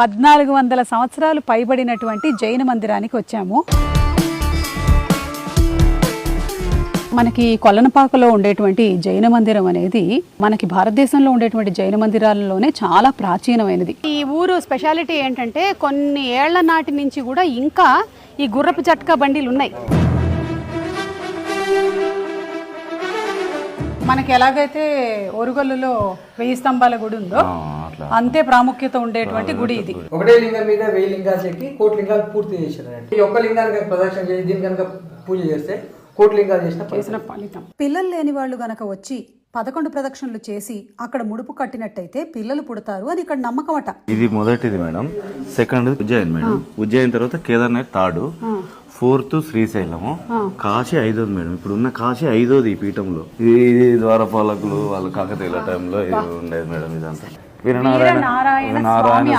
1400 సంవత్సరాలు పైబడినటువంటి జైన మందిరానికి వచ్చాము. మనకి కొల్లనపాకలో ఉండేటువంటి జైన మందిరం అనేది మనకి భారతదేశంలో ఉండేటువంటి జైన మందిరాలలోనే చాలా ప్రాచీనమైనది. ఈ ఊరు స్పెషాలిటీ ఏంటంటే కొన్ని ఏళ్ల నాటి నుంచి కూడా ఇంకా ఈ గుర్రపు జట్కా బండిలు ఉన్నాయి. మనకి ఎలాగైతే ఒరుగల్లులో 1000 స్తంభాల గుడి ఉందో అంతే ప్రాముఖ్యత ఉండేటువంటి గుడి ఇది. ఒకటే లింగం మీద 1000 లింగాలు చెక్కి 1 కోటి లింగాలు పూర్తి చేశారు. ఈ ఒక్క లింగానికి ప్రదక్షిణ చేసి దీని కనుక పూజ చేస్తే 1 కోటి లింగాలు చేసిన ఫలితం. పిల్లలు లేని వాళ్ళు గనక వచ్చి 11 ప్రదక్షిణలు చేసి అక్కడ ముడుపు కట్టినట్టయితే పిల్లలు పుడతారు అని ఇక్కడ నమ్మకం అట. ఇది మొదటిది madam. Second Ujjain madam. Ujjain తర్వాత Kedarnath third, 4th Srisailam, Kashi 5th madam. ఇప్పుడు ఉన్న కాశీ 5th ఈ పీఠంలో. ఇది ద్వారపాలకులు వాళ్ళ కాకతీయుల టైంలో ఇది ఉండేది మేడం. ఇదంతా వీరనారాయణ స్వామి